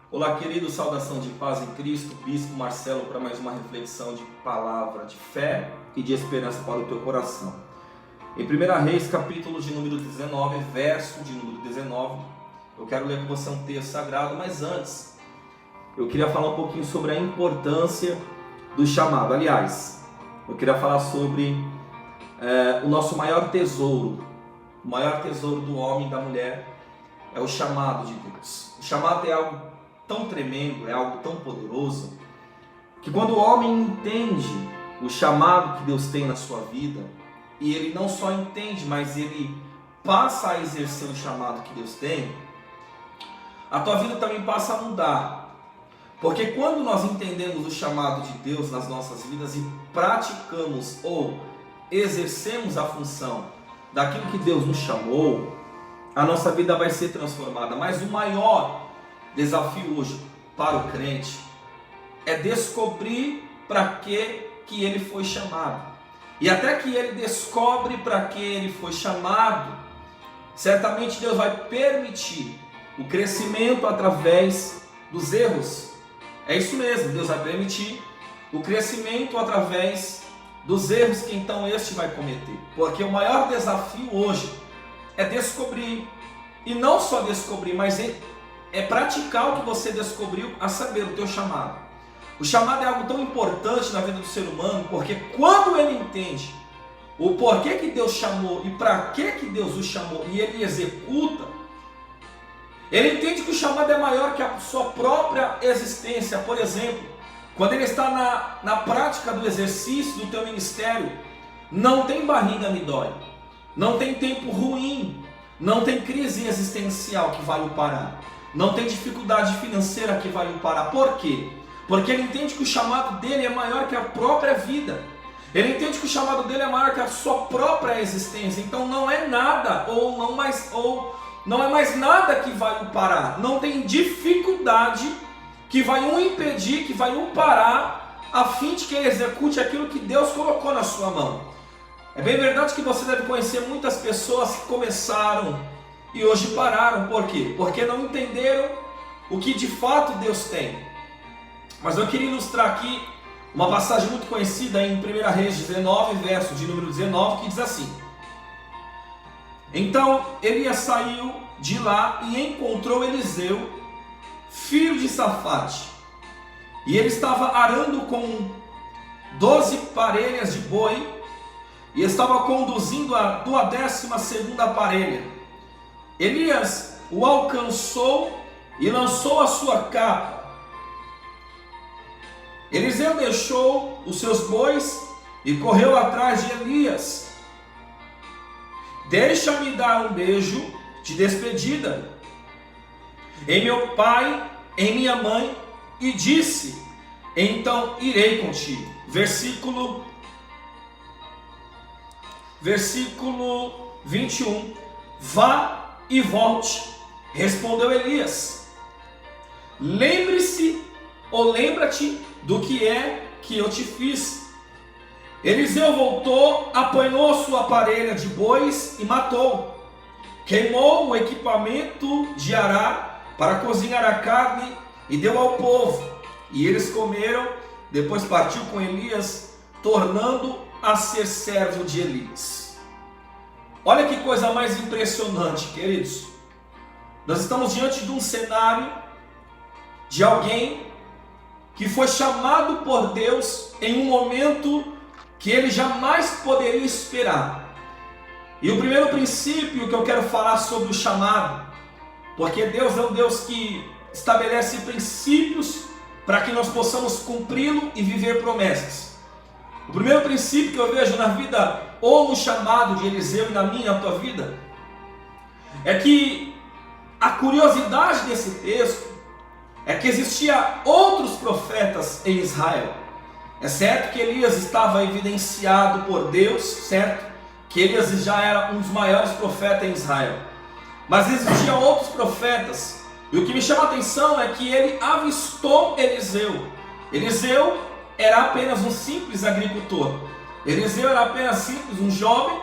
Olá, querido, saudação de paz em Cristo, Bispo Marcelo, para mais uma reflexão de palavra de fé e de esperança para o teu coração. Em 1 Reis, capítulo de número 19, verso de número 19, eu quero ler com você um texto sagrado, mas antes, eu queria falar um pouquinho sobre a importância do chamado. Aliás, eu queria falar sobre o nosso maior tesouro. O maior tesouro do homem e da mulher é o chamado de Deus. O chamado é algo tão tremendo, é algo tão poderoso, que quando o homem entende o chamado que Deus tem na sua vida, e ele não só entende, mas ele passa a exercer o chamado que Deus tem, a tua vida também passa a mudar. Porque quando nós entendemos o chamado de Deus nas nossas vidas e praticamos ou exercemos a função daquilo que Deus nos chamou, a nossa vida vai ser transformada. Mas o maior desafio hoje para o crente é descobrir para que ele foi chamado. E até que ele descobre para que ele foi chamado, certamente Deus vai permitir o crescimento através dos erros. É isso mesmo, Deus vai permitir o crescimento através dos erros que então este vai cometer. Porque o maior desafio hoje é descobrir, e não só descobrir, mas é praticar o que você descobriu, a saber, o teu chamado. O chamado é algo tão importante na vida do ser humano, porque quando ele entende o porquê que Deus chamou e para que Deus o chamou, e ele executa, ele entende que o chamado é maior que a sua própria existência. Por exemplo, quando ele está na prática do exercício do teu ministério, não tem barriga me dói, não tem tempo ruim, não tem crise existencial que vai o parar, não tem dificuldade financeira que vai o parar. Por quê? Porque ele entende que o chamado dele é maior que a própria vida. Ele entende que o chamado dele é maior que a sua própria existência. Então não é nada, ou não é mais nada que vai o parar. Não tem dificuldade que vai o impedir, que vai o parar, a fim de que ele execute aquilo que Deus colocou na sua mão. É bem verdade que você deve conhecer muitas pessoas que começaram e hoje pararam. Por quê? Porque não entenderam o que de fato Deus tem. Mas eu queria ilustrar aqui uma passagem muito conhecida em 1 Reis 19, verso de número 19, que diz assim: Então Elias saiu de lá e encontrou Eliseu, filho de Safate, e ele estava arando com 12 parelhas de boi, e estava conduzindo a 12ª parelha. Elias o alcançou e lançou a sua capa. Eliseu deixou os seus bois e correu atrás de Elias. Deixa-me dar um beijo de despedida em meu pai, em minha mãe, e disse: então irei contigo. Versículo 21. Vá e volte, respondeu Elias. Lembre-se ou lembra-te do que é que eu te fiz. Eliseu voltou, apanhou sua parelha de bois e matou. Queimou o equipamento de arar para cozinhar a carne e deu ao povo. E eles comeram, depois partiu com Elias, tornando a ser servo de Elias. Olha que coisa mais impressionante, queridos. Nós estamos diante de um cenário de alguém que foi chamado por Deus em um momento que ele jamais poderia esperar. E o primeiro princípio que eu quero falar sobre o chamado, porque Deus é um Deus que estabelece princípios para que nós possamos cumpri-lo e viver promessas. O primeiro princípio que eu vejo na vida, ou no chamado de Eliseu e na minha, na tua vida, é que a curiosidade desse texto é que existia outros profetas em Israel. É certo que Elias estava evidenciado por Deus, certo? Que Elias já era um dos maiores profetas em Israel. Mas existiam outros profetas. E o que me chama a atenção é que ele avistou Eliseu. Eliseu era apenas um simples agricultor. Eliseu era apenas simples um jovem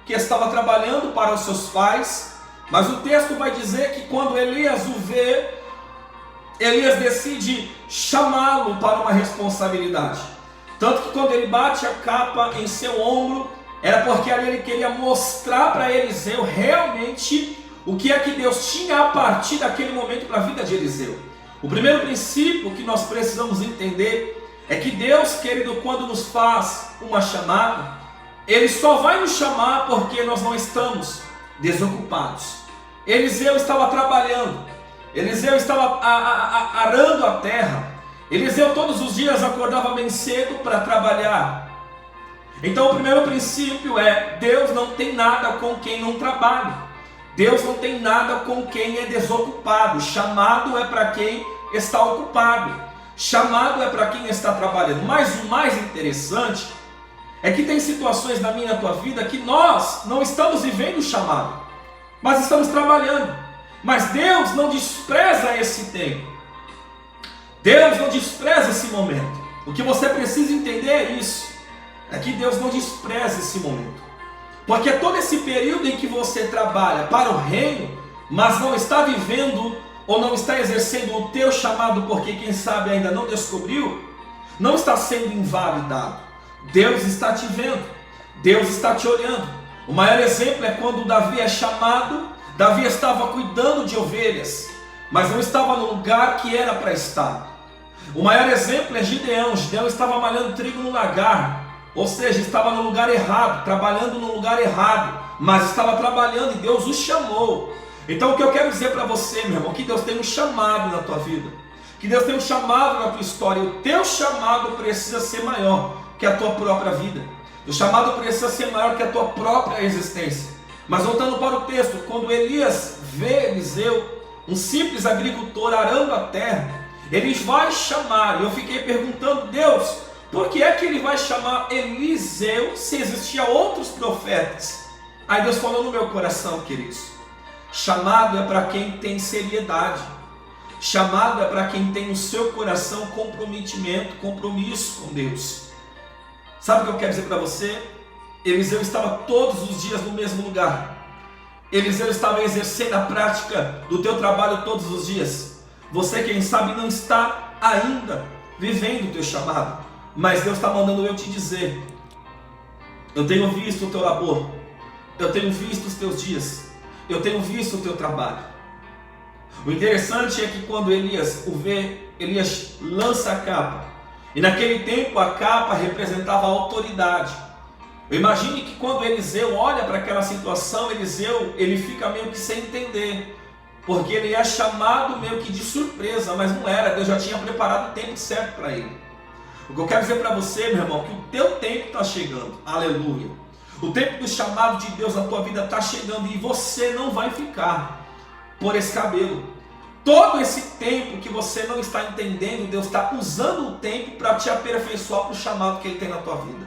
que estava trabalhando para os seus pais. Mas o texto vai dizer que quando Elias o vê, Elias decide chamá-lo para uma responsabilidade. Tanto que quando ele bate a capa em seu ombro, era porque ali ele queria mostrar para Eliseu realmente o que é que Deus tinha a partir daquele momento para a vida de Eliseu. O primeiro princípio que nós precisamos entender é que Deus, querido, quando nos faz uma chamada, Ele só vai nos chamar porque nós não estamos desocupados. Eliseu estava trabalhando, Eliseu estava arando a terra, Eliseu todos os dias acordava bem cedo para trabalhar. Então o primeiro princípio é: Deus não tem nada com quem não trabalha. Deus não tem nada com quem é desocupado. Chamado é para quem está ocupado. Chamado é para quem está trabalhando. Mas o mais interessante é que tem situações na minha e na tua vida que nós não estamos vivendo o chamado, mas estamos trabalhando. Mas Deus não despreza esse tempo. Deus não despreza esse momento. O que você precisa entender é isso. É que Deus não despreza esse momento. Porque todo esse período em que você trabalha para o reino, mas não está vivendo ou não está exercendo o teu chamado porque quem sabe ainda não descobriu, não está sendo invalidado. Deus está te vendo, Deus está te olhando. O maior exemplo é quando Davi é chamado. Davi estava cuidando de ovelhas, mas não estava no lugar que era para estar. O maior exemplo é Gideão. Gideão estava malhando trigo no lagar, ou seja, estava no lugar errado, trabalhando no lugar errado, mas estava trabalhando e Deus o chamou. Então o que eu quero dizer para você, meu irmão, que Deus tem um chamado na tua vida, que Deus tem um chamado na tua história. O teu chamado precisa ser maior que a tua própria vida. O chamado precisa ser maior que a tua própria existência. Mas voltando para o texto, quando Elias vê Eliseu, um simples agricultor arando a terra, ele vai chamar. E eu fiquei perguntando: Deus, por que é que ele vai chamar Eliseu se existiam outros profetas? Aí Deus falou no meu coração, queridos: chamado é para quem tem seriedade. Chamado é para quem tem no seu coração compromisso com Deus. Sabe o que eu quero dizer para você? Eliseu estava todos os dias no mesmo lugar. Eliseu estava exercendo a prática do teu trabalho todos os dias. Você, quem sabe, não está ainda vivendo o teu chamado, mas Deus está mandando eu te dizer: eu tenho visto o teu labor, eu tenho visto os teus dias, eu tenho visto o teu trabalho. O interessante é que quando Elias o vê, Elias lança a capa. E naquele tempo a capa representava a autoridade. Eu imagine que quando Eliseu olha para aquela situação, Eliseu ele fica meio que sem entender, porque ele é chamado meio que de surpresa, mas não era. Deus já tinha preparado o tempo certo para ele. O que eu quero dizer para você, meu irmão, que o teu tempo está chegando. Aleluia. O tempo do chamado de Deus na tua vida está chegando e você não vai ficar por esse cabelo. Todo esse tempo que você não está entendendo, Deus está usando o tempo para te aperfeiçoar para o chamado que Ele tem na tua vida.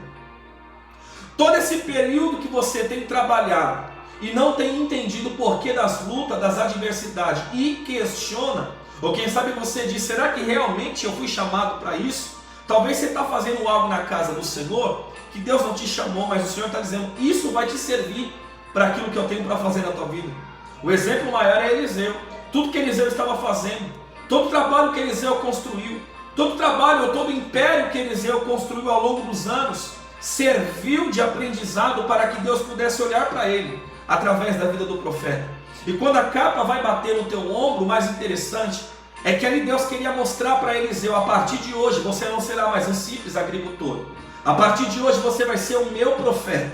Todo esse período que você tem trabalhado e não tem entendido o porquê das lutas, das adversidades e questiona, ou quem sabe você diz: será que realmente eu fui chamado para isso? Talvez você está fazendo algo na casa do Senhor que Deus não te chamou, mas o Senhor está dizendo: isso vai te servir para aquilo que eu tenho para fazer na tua vida. O exemplo maior é Eliseu. Tudo que Eliseu estava fazendo, todo o trabalho que Eliseu construiu, todo o trabalho ou todo o império que Eliseu construiu ao longo dos anos, serviu de aprendizado para que Deus pudesse olhar para ele através da vida do profeta. E quando a capa vai bater no teu ombro, o mais interessante é que ali Deus queria mostrar para Eliseu: a partir de hoje você não será mais um simples agricultor. A partir de hoje você vai ser o meu profeta.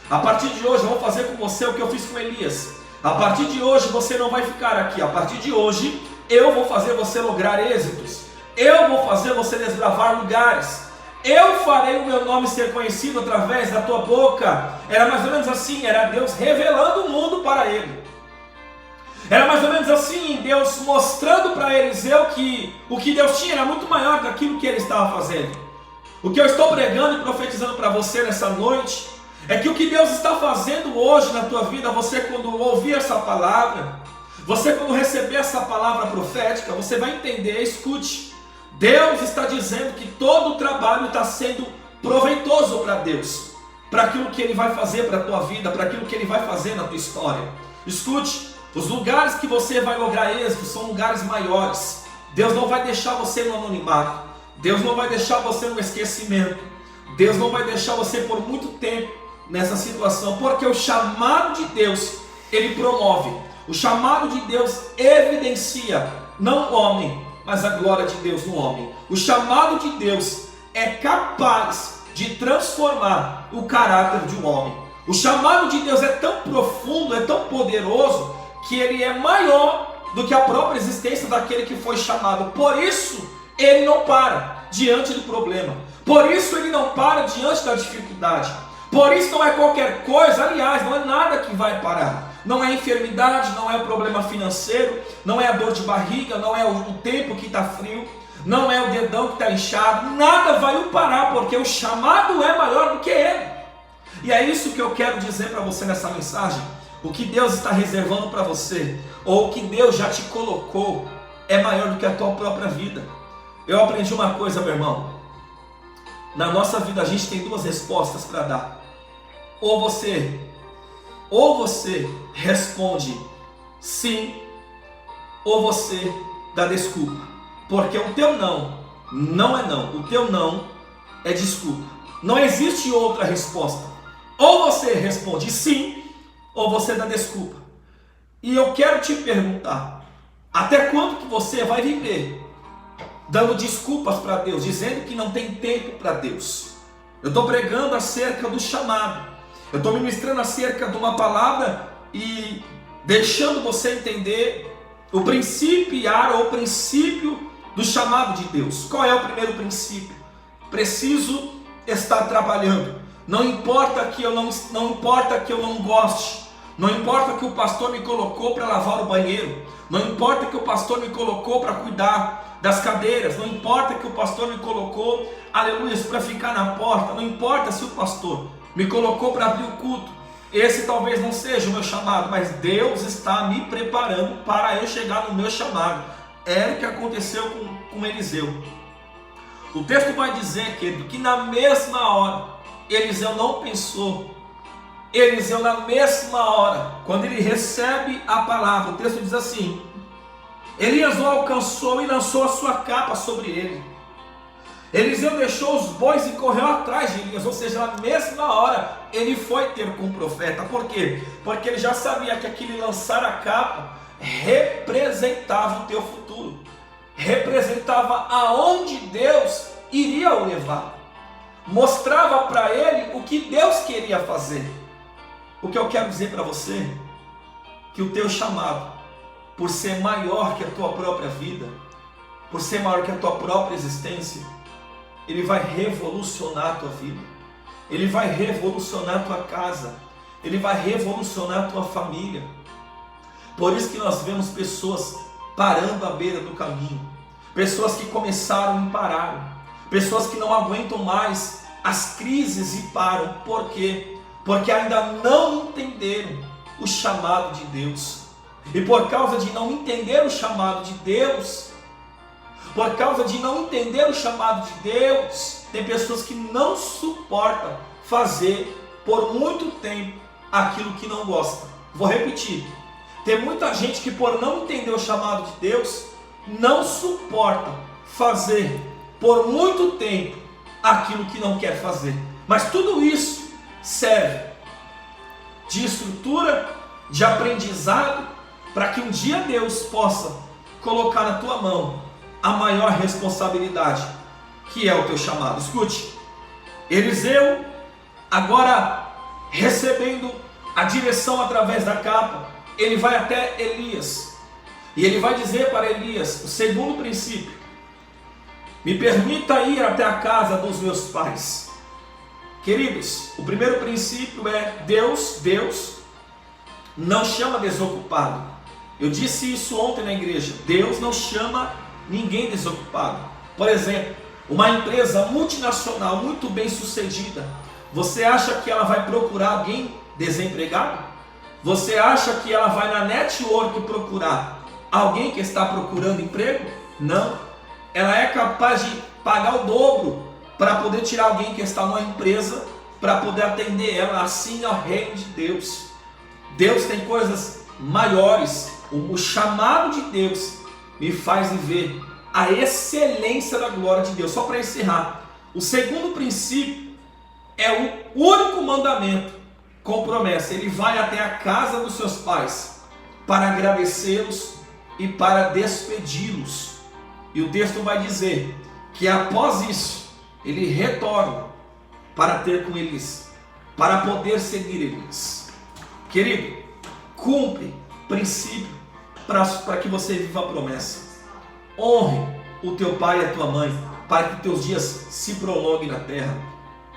A partir de hoje eu vou fazer com você o que eu fiz com Elias. A partir de hoje você não vai ficar aqui. A partir de hoje eu vou fazer você lograr êxitos. Eu vou fazer você desbravar lugares. Eu farei o meu nome ser conhecido através da tua boca. Era mais ou menos assim. Era Deus revelando o mundo para ele. Era mais ou menos assim, Deus mostrando para Eliseu que o que Deus tinha era muito maior daquilo que ele estava fazendo. O que eu estou pregando e profetizando para você nessa noite é que o que Deus está fazendo hoje na tua vida, você quando ouvir essa palavra, você quando receber essa palavra profética, você vai entender. Escute, Deus está dizendo que todo o trabalho está sendo proveitoso para Deus, para aquilo que Ele vai fazer para a tua vida, para aquilo que Ele vai fazer na tua história. Escute, os lugares que você vai lograr êxito são lugares maiores. Deus não vai deixar você no anonimato. Deus não vai deixar você no esquecimento. Deus não vai deixar você por muito tempo nessa situação, porque o chamado de Deus, ele promove. O chamado de Deus evidencia, não o homem, mas a glória de Deus no homem. O chamado de Deus é capaz de transformar o caráter de um homem. O chamado de Deus é tão profundo, é tão poderoso, que ele é maior do que a própria existência daquele que foi chamado. Por isso, ele não para diante do problema. Por isso, ele não para diante da dificuldade. Por isso, não é qualquer coisa, aliás, não é nada que vai parar. Não é enfermidade, não é o problema financeiro, não é a dor de barriga, não é o tempo que está frio, não é o dedão que está inchado, nada vai o parar, porque o chamado é maior do que ele. E é isso que eu quero dizer para você nessa mensagem. O que Deus está reservando para você, ou o que Deus já te colocou, é maior do que a tua própria vida. Eu aprendi uma coisa, meu irmão. Na nossa vida a gente tem duas respostas para dar. Ou você responde sim, ou você dá desculpa. Porque o teu não é não. O teu não é desculpa. Não existe outra resposta. Ou você responde sim, ou você dá desculpa. E eu quero te perguntar, até quando que você vai viver dando desculpas para Deus, dizendo que não tem tempo para Deus? Eu estou pregando acerca do chamado. Eu estou ministrando acerca de uma palavra e deixando você entender o principiar ou o princípio do chamado de Deus. Qual é o primeiro princípio? Preciso estar trabalhando. Não importa que eu não goste. Não importa que o pastor me colocou para lavar o banheiro. Não importa que o pastor me colocou para cuidar das cadeiras. Não importa que o pastor me colocou, aleluia, para ficar na porta. Não importa se o pastor me colocou para abrir o culto. Esse talvez não seja o meu chamado, mas Deus está me preparando para eu chegar no meu chamado. É o que aconteceu com Eliseu. O texto vai dizer, querido, que na mesma hora, Eliseu não pensou. Eliseu, na mesma hora, quando ele recebe a palavra, o texto diz assim: Elias o alcançou e lançou a sua capa sobre ele. Eliseu deixou os bois e correu atrás de Elias, ou seja, na mesma hora ele foi ter com o profeta. Por quê? Porque ele já sabia que aquele lançar a capa representava o teu futuro, representava aonde Deus iria o levar, mostrava para ele o que Deus queria fazer. O que eu quero dizer para você, que o teu chamado, por ser maior que a tua própria vida, por ser maior que a tua própria existência, ele vai revolucionar a tua vida, ele vai revolucionar a tua casa, ele vai revolucionar a tua família. Por isso que nós vemos pessoas parando à beira do caminho, pessoas que começaram e pararam, pessoas que não aguentam mais as crises e param. Por quê? Porque ainda não entenderam o chamado de Deus. E por causa de não entender o chamado de Deus, por causa de não entender o chamado de Deus, tem pessoas que não suportam fazer por muito tempo aquilo que não gosta. Vou repetir. Tem muita gente que, por não entender o chamado de Deus, não suporta fazer por muito tempo aquilo que não quer fazer. Mas tudo isso serve de estrutura, de aprendizado, para que um dia Deus possa colocar na tua mão a maior responsabilidade, que é o teu chamado. Escute, Eliseu, agora recebendo a direção através da capa, ele vai até Elias, e ele vai dizer para Elias o segundo princípio: me permita ir até a casa dos meus pais. Queridos, o primeiro princípio é Deus não chama desocupado. Eu disse isso ontem na igreja. Deus não chama ninguém desocupado. Por exemplo, uma empresa multinacional muito bem sucedida, você acha que ela vai procurar alguém desempregado? Você acha que ela vai na network procurar alguém que está procurando emprego? Não. Ela é capaz de pagar o dobro para poder tirar alguém que está numa empresa, para poder atender ela. Assim é o reino de Deus. Deus tem coisas maiores. O chamado de Deus me faz viver a excelência da glória de Deus. Só para encerrar, o segundo princípio é o único mandamento com promessa. Ele vai até a casa dos seus pais para agradecê-los e para despedi-los. E o texto vai dizer que após isso, ele retorna para ter com eles, para poder seguir eles. Querido, cumpre princípio para que você viva a promessa. Honre o teu pai e a tua mãe, para que teus dias se prolonguem na terra.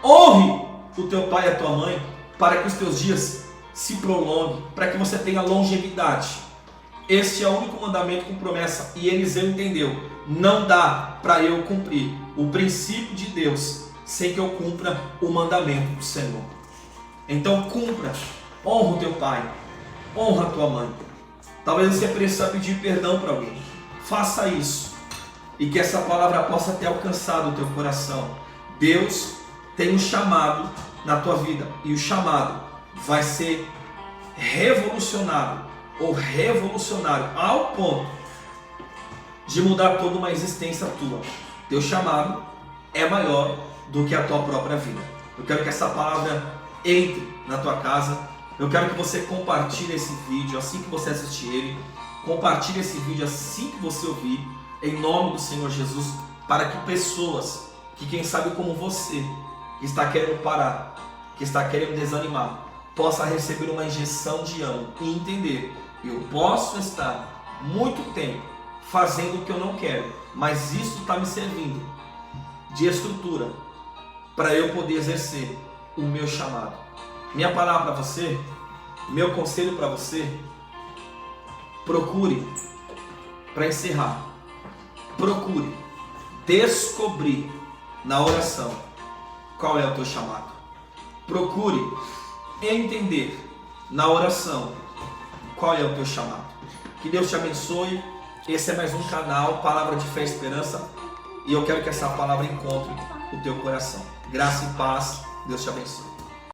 Honre o teu pai e a tua mãe, para que os teus dias se prolonguem, para que você tenha longevidade. Este é o único mandamento com promessa. E Eliseu entendeu: não dá para eu cumprir o princípio de Deus sem que eu cumpra o mandamento do Senhor. Então cumpra, honra o teu pai, honra a tua mãe. Talvez você precise pedir perdão para alguém. Faça isso e que essa palavra possa ter alcançado o teu coração. Deus tem um chamado na tua vida e o chamado vai ser revolucionário ou revolucionário ao ponto de mudar toda uma existência tua. Teu chamado é maior do que a tua própria vida. Eu quero que essa palavra entre na tua casa. Eu quero que você compartilhe esse vídeo assim que você assistir ele. Compartilhe esse vídeo assim que você ouvir, em nome do Senhor Jesus, para que pessoas que, quem sabe como você, que está querendo parar, que está querendo desanimar, possa receber uma injeção de ânimo e entender: eu posso estar muito tempo fazendo o que eu não quero, mas isso está me servindo de estrutura para eu poder exercer o meu chamado. Minha palavra para você, meu conselho para você: procure, para encerrar, procure descobrir na oração qual é o teu chamado. Procure entender na oração qual é o teu chamado. Que Deus te abençoe. Esse é mais um canal Palavra de Fé e Esperança, e eu quero que essa palavra encontre o teu coração. Graça e paz. Deus te abençoe.